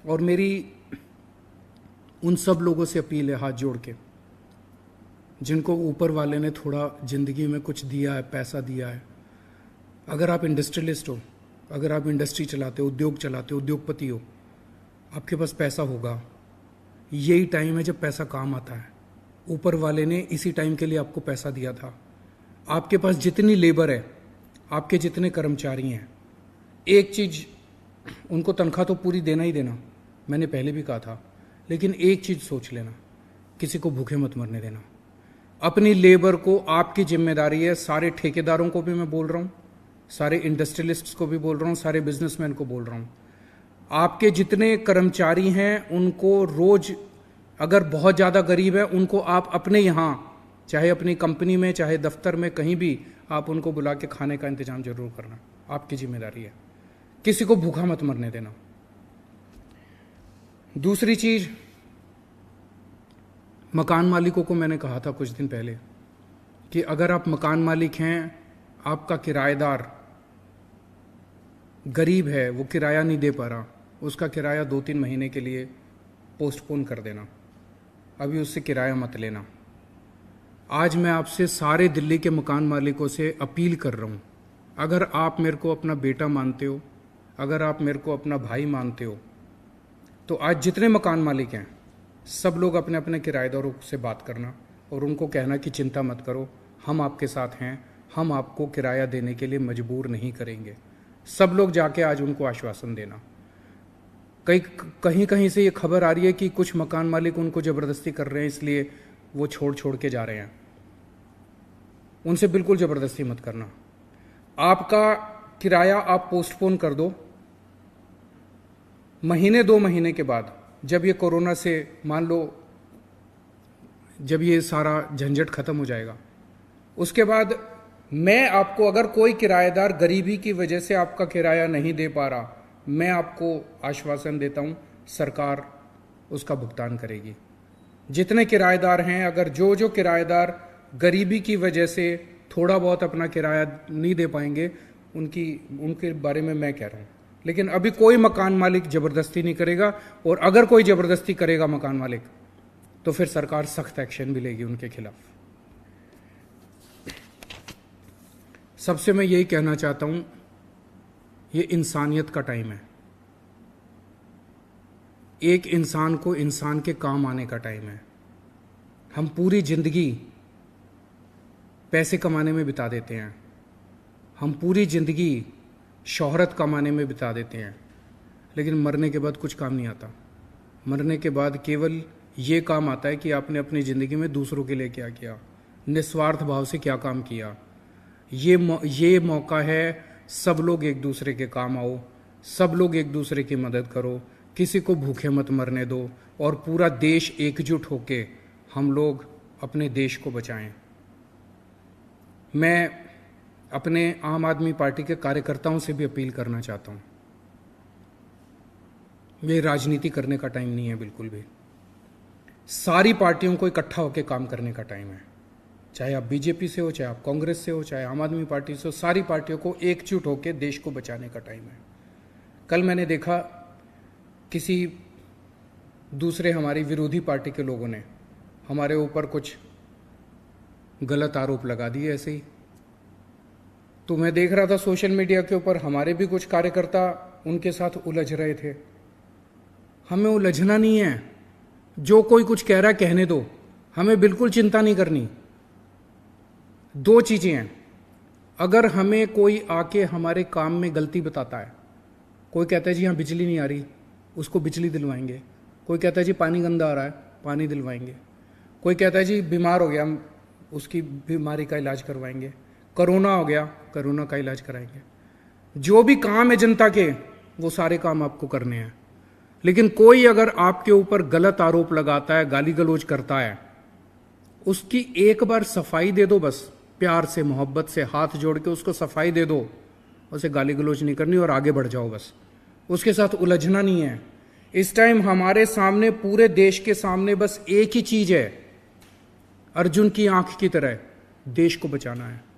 और मेरी उन सब लोगों से अपील है हाथ जोड़ के, जिनको ऊपर वाले ने थोड़ा ज़िंदगी में कुछ दिया है, पैसा दिया है। अगर आप इंडस्ट्रियलिस्ट हो, अगर आप इंडस्ट्री चलाते हो, उद्योग चलाते हो, उद्योगपति हो, आपके पास पैसा होगा, यही टाइम है जब पैसा काम आता है। ऊपर वाले ने इसी टाइम के लिए आपको पैसा दिया था। आपके पास जितनी लेबर है, आपके जितने कर्मचारी हैं, एक चीज़, उनको तनख्वाह तो पूरी देना ही देना, मैंने पहले भी कहा था, लेकिन एक चीज़ सोच लेना, किसी को भूखे मत मरने देना। अपनी लेबर को, आपकी जिम्मेदारी है। सारे ठेकेदारों को भी मैं बोल रहा हूँ, सारे इंडस्ट्रियलिस्ट्स को भी बोल रहा हूँ, सारे बिजनेसमैन को बोल रहा हूँ, आपके जितने कर्मचारी हैं उनको रोज, अगर बहुत ज़्यादा गरीब है उनको आप अपने यहाँ, चाहे अपनी कंपनी में, चाहे दफ्तर में, कहीं भी आप उनको बुला के खाने का इंतजाम जरूर करना, आपकी जिम्मेदारी है। किसी को भूखा मत मरने देना। दूसरी चीज, मकान मालिकों को मैंने कहा था कुछ दिन पहले कि अगर आप मकान मालिक हैं, आपका किराएदार गरीब है, वो किराया नहीं दे पा रहा, उसका किराया 2-3 महीने के लिए पोस्टपोन कर देना, अभी उससे किराया मत लेना। आज मैं आपसे सारे दिल्ली के मकान मालिकों से अपील कर रहा हूँ, अगर आप मेरे को अपना बेटा मानते हो, अगर आप मेरे को अपना भाई मानते हो, तो आज जितने मकान मालिक हैं सब लोग अपने अपने किराएदारों से बात करना और उनको कहना कि चिंता मत करो, हम आपके साथ हैं, हम आपको किराया देने के लिए मजबूर नहीं करेंगे। सब लोग जाके आज उनको आश्वासन देना। कहीं कहीं से ये खबर आ रही है कि कुछ मकान मालिक उनको ज़बरदस्ती कर रहे हैं, इसलिए वो छोड़ के जा रहे हैं। उनसे बिल्कुल ज़बरदस्ती मत करना। आपका किराया आप पोस्टपोन कर दो, महीने 2 महीने के बाद, जब ये कोरोना से, मान लो जब ये सारा झंझट खत्म हो जाएगा, उसके बाद मैं आपको, अगर कोई किराएदार गरीबी की वजह से आपका किराया नहीं दे पा रहा, मैं आपको आश्वासन देता हूं सरकार उसका भुगतान करेगी। जितने किराएदार हैं, अगर जो किराएदार गरीबी की वजह से थोड़ा बहुत अपना किराया नहीं दे पाएंगे, उनके बारे में मैं कह रहा हूं। लेकिन अभी कोई मकान मालिक जबरदस्ती नहीं करेगा, और अगर कोई जबरदस्ती करेगा मकान मालिक, तो फिर सरकार सख्त एक्शन भी लेगी उनके खिलाफ। सबसे मैं यही कहना चाहता हूं, ये इंसानियत का टाइम है, एक इंसान को इंसान के काम आने का टाइम है। हम पूरी जिंदगी पैसे कमाने में बिता देते हैं, हम पूरी जिंदगी शोहरत कमाने में बिता देते हैं, लेकिन मरने के बाद कुछ काम नहीं आता। मरने के बाद केवल ये काम आता है कि आपने अपनी ज़िंदगी में दूसरों के लिए क्या किया, निस्वार्थ भाव से क्या काम किया। ये मौका है, सब लोग एक दूसरे के काम आओ, सब लोग एक दूसरे की मदद करो, किसी को भूखे मत मरने दो, और पूरा देश एकजुट होके हम लोग अपने देश को बचाएं। मैं अपने आम आदमी पार्टी के कार्यकर्ताओं से भी अपील करना चाहता हूं, ये राजनीति करने का टाइम नहीं है बिल्कुल भी। सारी पार्टियों को इकट्ठा होकर काम करने का टाइम है, चाहे आप बीजेपी से हो, चाहे आप कांग्रेस से हो, चाहे आम आदमी पार्टी से हो, सारी पार्टियों को एकजुट होकर देश को बचाने का टाइम है। कल मैंने देखा किसी दूसरे हमारी विरोधी पार्टी के लोगों ने हमारे ऊपर कुछ गलत आरोप लगा दिए ऐसे ही। तो मैं देख रहा था सोशल मीडिया के ऊपर हमारे भी कुछ कार्यकर्ता उनके साथ उलझ रहे थे। हमें उलझना नहीं है, जो कोई कुछ कह रहा है कहने दो, हमें बिल्कुल चिंता नहीं करनी। 2 चीजें हैं, अगर हमें कोई आके हमारे काम में गलती बताता है, कोई कहता है जी यहाँ बिजली नहीं आ रही, उसको बिजली दिलवाएंगे। कोई कहता है जी पानी गंदा आ रहा है, पानी दिलवाएंगे। कोई कहता है जी बीमार हो गया, हम उसकी बीमारी का इलाज करवाएंगे। कोरोना हो गया, कोरोना का इलाज कराएंगे। जो भी काम है जनता के, वो सारे काम आपको करने हैं। लेकिन कोई अगर आपके ऊपर गलत आरोप लगाता है, गाली गलौज करता है, उसकी एक बार सफाई दे दो, बस प्यार से, मोहब्बत से हाथ जोड़ के उसको सफाई दे दो, उसे गाली गलौज नहीं करनी और आगे बढ़ जाओ। बस उसके साथ उलझना नहीं है। इस टाइम हमारे सामने, पूरे देश के सामने बस एक ही चीज है, अर्जुन की आंख की तरह, देश को बचाना है।